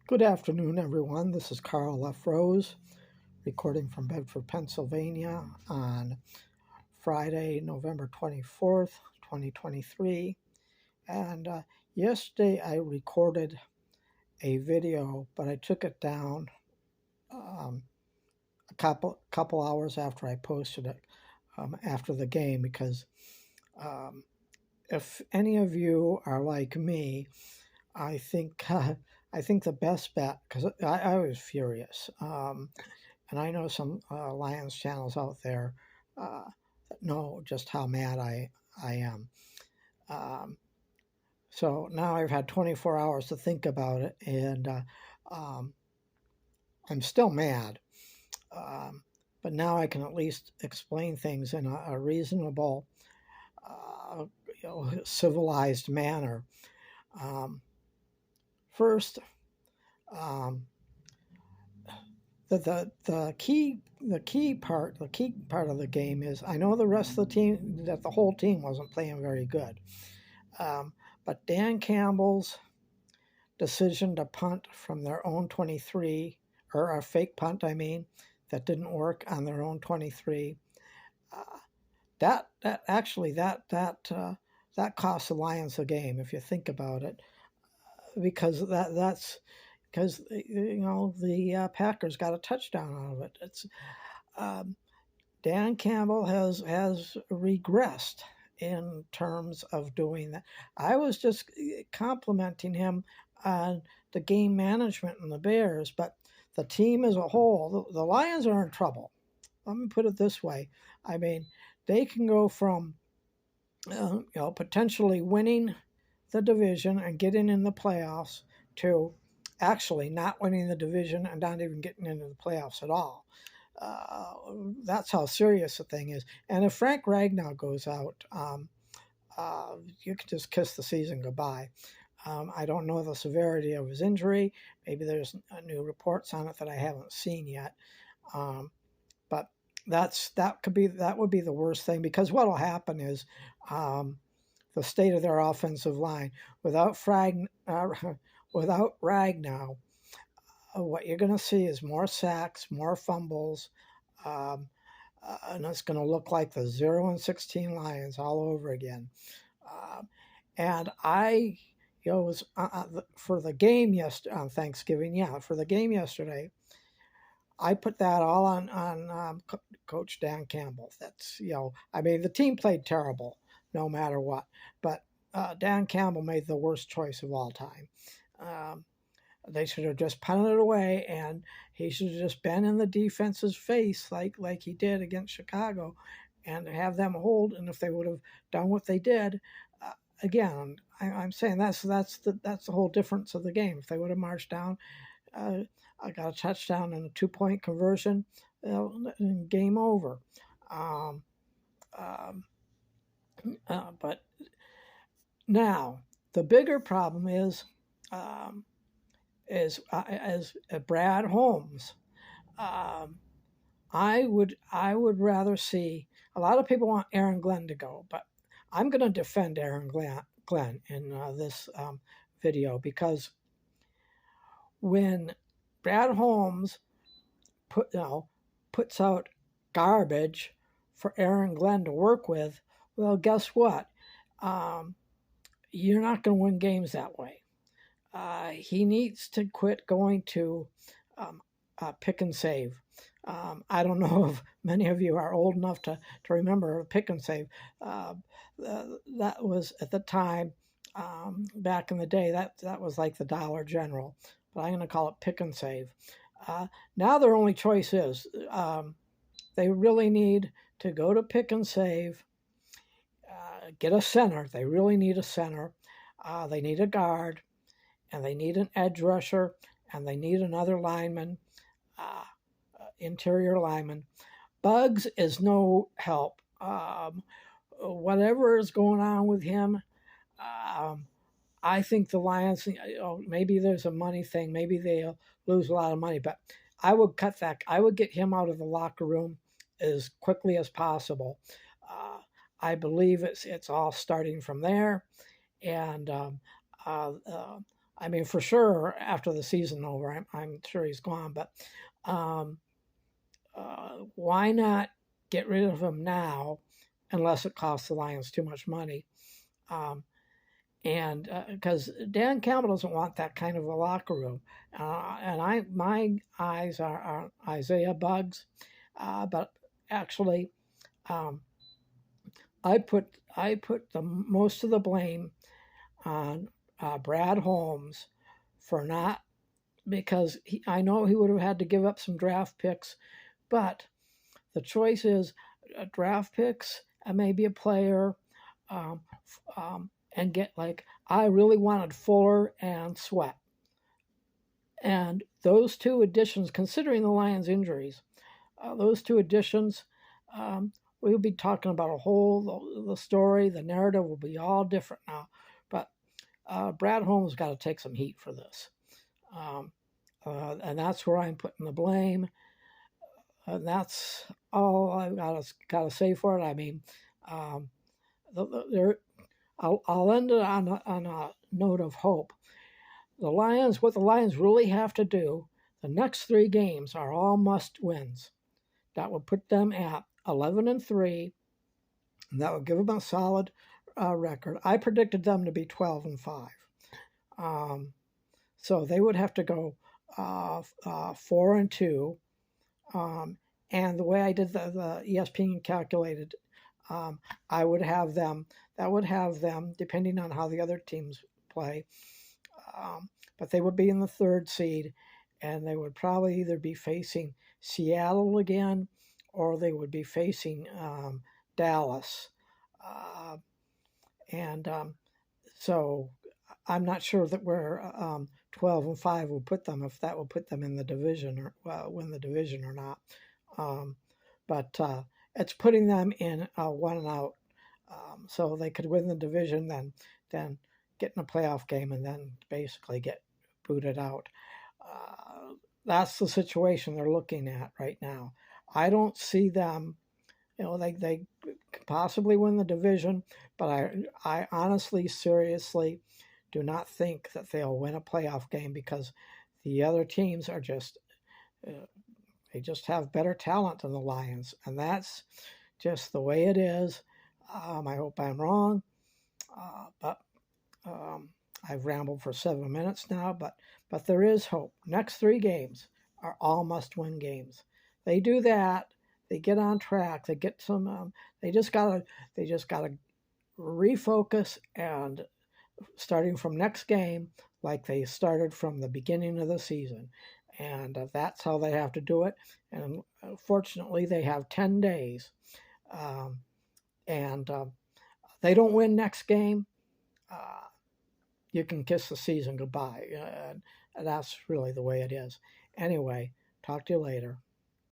Good afternoon, everyone. This is Carl F. Rose, recording from Bedford, Pennsylvania on Friday, November 24th, 2023. And yesterday I recorded a video, but I took it down a couple hours after I posted it after the game because if any of you are like me, I think the best bet, because I was furious, and I know some Lions channels out there that know just how mad I am. So now I've had 24 hours to think about it, and I'm still mad. But now I can at least explain things in a reasonable, civilized manner. First, the key part of the game is I know the rest of the team, that the whole team wasn't playing very good, but Dan Campbell's decision to punt from their own 23, or a fake punt, I mean, that didn't work on their own 23. That cost the Lions the game, if you think about it, because that's because the Packers got a touchdown out of it. It's Dan Campbell has regressed in terms of doing that. I was just complimenting him on the game management in the Bears, but the team as a whole, the Lions are in trouble. Let me put it this way. I mean, they can go from potentially winning the division and getting in the playoffs to actually not winning the division and not even getting into the playoffs at all. That's how serious the thing is. And if Frank Ragnow goes out, you can just kiss the season goodbye. I don't know the severity of his injury. Maybe there's new reports on it that I haven't seen yet. But that would be the worst thing, because what will happen is the state of their offensive line without Ragnow, what you're going to see is more sacks, more fumbles, and it's going to look like the 0-16 Lions all over again. And I, was for the game on Thanksgiving, for the game yesterday, I put that all on Coach Dan Campbell. That's, I mean, the team played terrible no matter what, but Dan Campbell made the worst choice of all time. They should have just punted it away, and he should have just been in the defense's face like he did against Chicago, and have them hold. And if they would have done what they did, again, I'm saying that's the whole difference of the game. If they would have marched down, I got a touchdown and a 2-point conversion, and game over. But now the bigger problem is Brad Holmes. I would rather see, a lot of people want Aaron Glenn to go, but I'm going to defend Aaron Glenn in this video, because when Brad Holmes puts out garbage for Aaron Glenn to work with, well, guess what? You're not going to win games that way. He needs to quit going to pick and save. I don't know if many of you are old enough to remember pick and save. That was at the time, back in the day, that was like the Dollar General, but I'm going to call it pick and save. Now their only choice is they really need to go to pick and save, get a center. They really need a center. They need a guard, and they need an edge rusher, and they need another lineman, interior lineman. Buggs is no help. Whatever is going on with him, I think the Lions, maybe there's a money thing. Maybe they'll lose a lot of money, but I would cut that. I would get him out of the locker room as quickly as possible. I believe it's all starting from there, and I mean, for sure, after the season over, I'm sure he's gone. But um, why not get rid of him now, unless it costs the Lions too much money? Um, and because Dan Campbell doesn't want that kind of a locker room, and my eyes are Isaiah Bugs, but actually, um, I put the most of the blame on Brad Holmes for not, because I know he would have had to give up some draft picks, but the choice is draft picks and maybe a player, um, and get like I really wanted Fuller and Sweat, and those two additions, considering the Lions' injuries, those two additions, um, we'll be talking about a whole the story, the narrative will be all different now. But Brad Holmes got to take some heat for this, um, and that's where I'm putting the blame. And that's all I've got to say for it. I mean, um, there. I'll end it on a note of hope. What the Lions really have to do, the next three games are all must wins. That would put them at 11-3, and that would give them a solid record. I predicted them to be 12-5. Um, so they would have to go 4-2. And the way I did the ESPN calculated, I would have them. That would have them, depending on how the other teams play, but they would be in the third seed, and they would probably either be facing Seattle again, or they would be facing Dallas. Uh, and so I'm not sure that where 12-5 will put them, if that will put them in the division or win the division or not. Um, but it's putting them in a one and out, so they could win the division, then get in a playoff game, and then basically get booted out. That's the situation they're looking at right now. I don't see them. They could possibly win the division, but I honestly, seriously do not think that they'll win a playoff game, because the other teams are just they just have better talent than the Lions, and that's just the way it is. I hope I'm wrong, but I've rambled for 7 minutes now. But there is hope. Next three games are all must-win games. They do that, they get on track. They get some. They just gotta refocus, and starting from next game, like they started from the beginning of the season. And that's how they have to do it. And fortunately, they have 10 days. Um, and they don't win next game, uh, you can kiss the season goodbye. And that's really the way it is. Anyway, talk to you later.